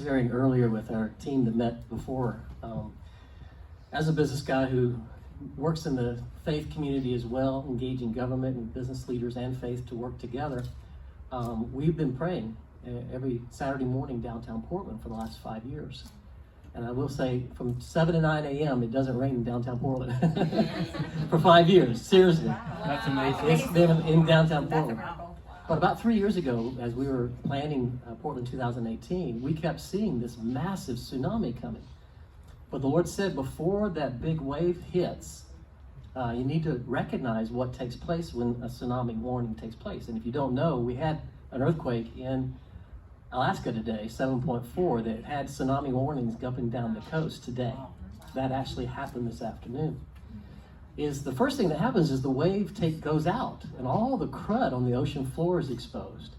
sharing earlier with our team that met before, as a business guy who works in the faith community as well, engaging government and business leaders and faith to work together, we've been praying every Saturday morning downtown Portland for the last 5 years. And I will say, from 7 to 9 a.m., it doesn't rain in downtown Portland for 5 years. Seriously. Wow. That's amazing. It's been in downtown Portland. But about 3 years ago, as we were planning Portland 2018, we kept seeing this massive tsunami coming. But the Lord said, before that big wave hits, you need to recognize what takes place when a tsunami warning takes place. And if you don't know, we had an earthquake in Alaska today, 7.4, that had tsunami warnings going down the coast today. That actually happened this afternoon. Is the first thing that happens is the wave goes out and all the crud on the ocean floor is exposed.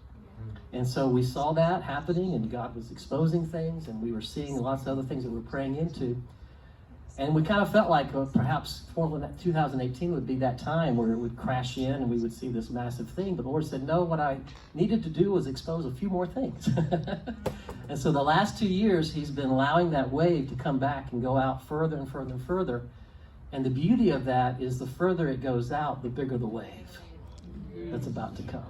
And so we saw that happening, and God was exposing things, and we were seeing lots of other things that we're praying into. And we kind of felt like perhaps 2018 would be that time where it would crash in and we would see this massive thing. But the Lord said, no, what I needed to do was expose a few more things. And so the last 2 years, he's been allowing that wave to come back and go out further and further and further. And the beauty of that is the further it goes out, the bigger the wave that's about to come.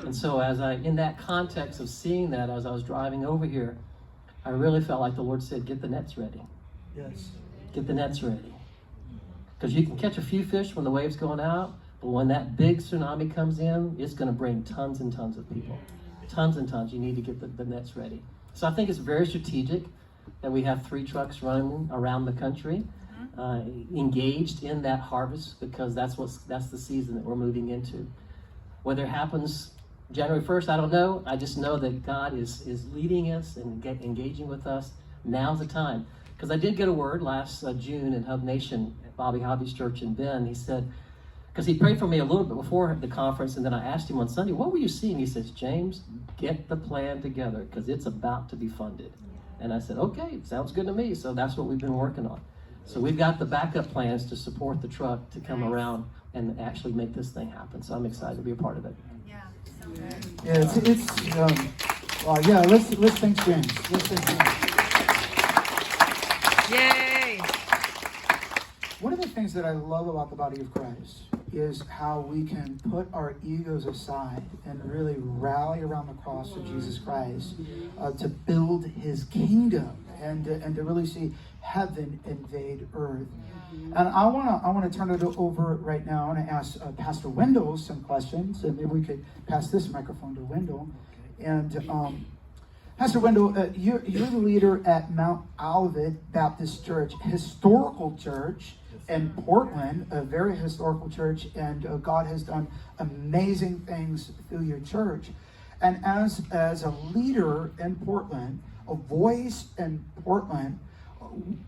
And so in that context of seeing that, as I was driving over here, I really felt like the Lord said, get the nets ready. Yes. Get the nets ready. Because you can catch a few fish when the wave's going out, but when that big tsunami comes in, it's going to bring tons and tons of people. Tons and tons. You need to get the nets ready. So I think it's very strategic that we have 3 trucks running around the country, engaged in that harvest, because that's the season that we're moving into. Whether it happens January 1st, I don't know. I just know that God is leading us and engaging with us. Now's the time. Because I did get a word last June in Hub Nation at Bobby Hobby's church in Bend. He said, because he prayed for me a little bit before the conference, and then I asked him on Sunday, what were you seeing? He says, James, get the plan together because it's about to be funded. And I said, okay, sounds good to me. So that's what we've been working on. So we've got the backup plans to support the truck to come around and actually make this thing happen. So I'm excited to be a part of it. Yeah, so good. Yeah, let's thank James. Let's thank James. Yay! One of the things that I love about the body of Christ is how we can put our egos aside and really rally around the cross of Jesus Christ to build his kingdom and to really see heaven invade earth. And I want to turn it over right now. I want to ask Pastor Wendell some questions, and maybe we could pass this microphone to Wendell. And Pastor Wendell, you're the leader at Mount Olivet Baptist Church, historical church in Portland, a very historical church, and God has done amazing things through your church. And as a leader in Portland, a voice in Portland,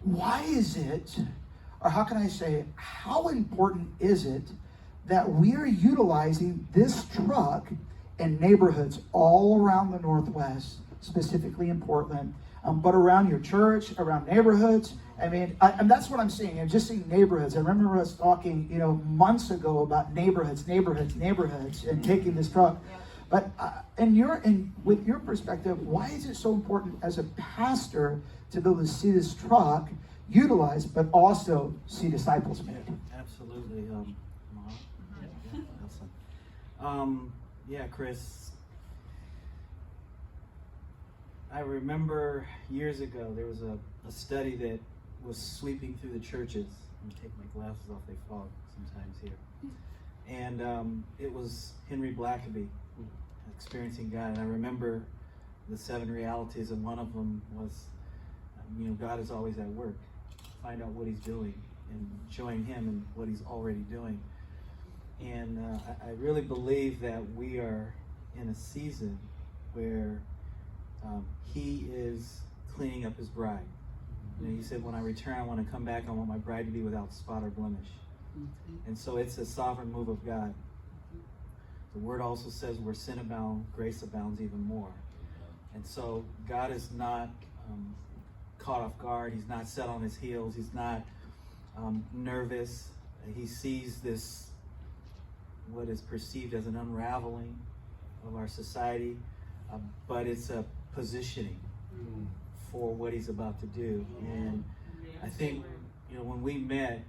why is it, or how can I say, how important is it that we are utilizing this truck in neighborhoods all around the Northwest, specifically in Portland, but around your church, around neighborhoods? I mean, and that's what I'm seeing. I'm just seeing neighborhoods. I remember us talking, months ago about neighborhoods, and taking this truck. But with your perspective, why is it so important as a pastor to be able to see this truck utilized, but also see disciples made? Absolutely. Awesome. Chris, I remember years ago there was a study that was sweeping through the churches. I'm gonna take my glasses off, they fog sometimes here. And it was Henry Blackaby, Experiencing God. And I remember the 7 realities, and one of them was, God is always at work. Find out what he's doing and join him in what he's already doing. And I really believe that we are in a season where he is cleaning up his bride. He said, when I return, I want to come back. I want my bride to be without spot or blemish. And so it's a sovereign move of God. The word also says where sin abounds, grace abounds even more. And so God is not caught off guard. He's not set on his heels. He's not nervous. He sees this, what is perceived as an unraveling of our society, but it's a positioning. for what he's about to do. And I think, when we met,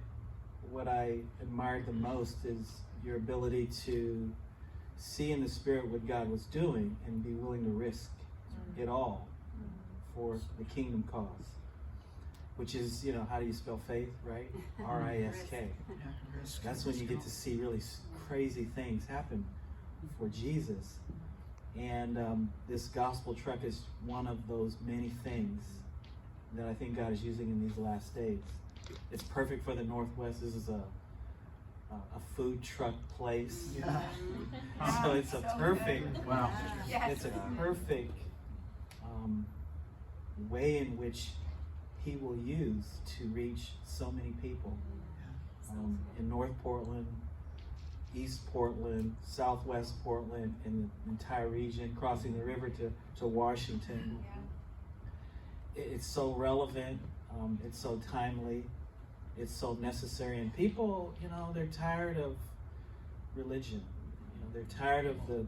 what I admired the most is your ability to see in the Spirit what God was doing and be willing to risk it all for the kingdom cause, which is, how do you spell faith, right? R-I-S-K. That's when you get to see really crazy things happen for Jesus. And this gospel truck is one of those many things that I think God is using in these last days. It's perfect for the Northwest. This is a food truck place. Yeah. So it's a perfect, Wow. it's a perfect way in which he will use to reach so many people. In North Portland, East Portland, Southwest Portland, and the entire region, crossing the river to Washington. It's so relevant, it's so timely, it's so necessary, and people, they're tired of religion. They're tired of the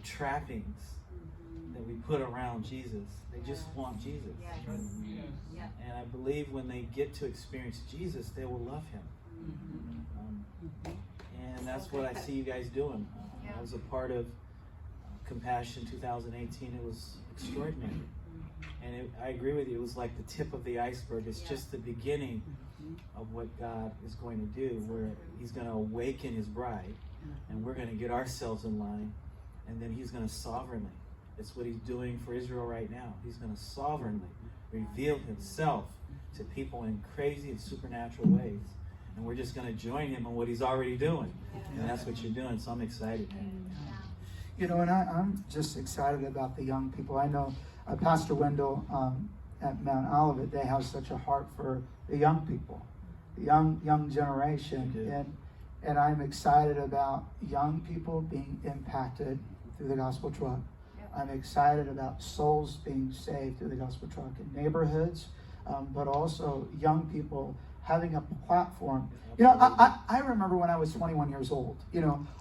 trappings that we put around Jesus. They just want Jesus. And I believe when they get to experience Jesus, they will love him. And that's what I see you guys doing. I was a part of Compassion 2018. It was extraordinary. And I agree with you. It was like the tip of the iceberg. It's just the beginning of what God is going to do, where he's going to awaken his bride, and we're going to get ourselves in line, and then he's going to sovereignly. It's what he's doing for Israel right now. He's going to sovereignly reveal himself to people in crazy and supernatural ways. And we're just going to join him in what he's already doing. And that's what you're doing. So I'm excited, man. And I'm just excited about the young people. I know Pastor Wendell at Mount Olivet, they have such a heart for the young people, the young generation. And I'm excited about young people being impacted through the gospel truck. I'm excited about souls being saved through the gospel truck in neighborhoods, but also young people having a platform. I remember when I was 21 years old,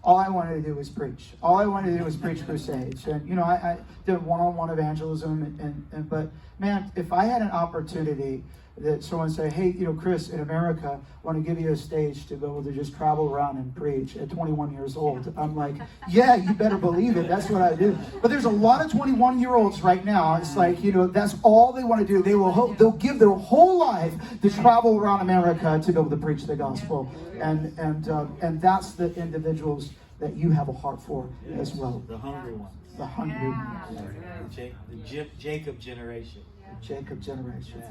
all I wanted to do was preach. All I wanted to do was preach crusades. And, I did one-on-one evangelism. But, man, if I had an opportunity that someone say, hey, Chris, in America, I want to give you a stage to be able to just travel around and preach at 21 years old. I'm like, yeah, you better believe it. That's what I do. But there's a lot of 21-year-olds right now. It's like, that's all they want to do. They'll give their whole life to travel around America to be able to preach the gospel. And that's the individuals that you have a heart for as well. The hungry ones. The hungry ones. The Jacob generation. Jacob generation.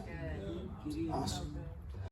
Awesome.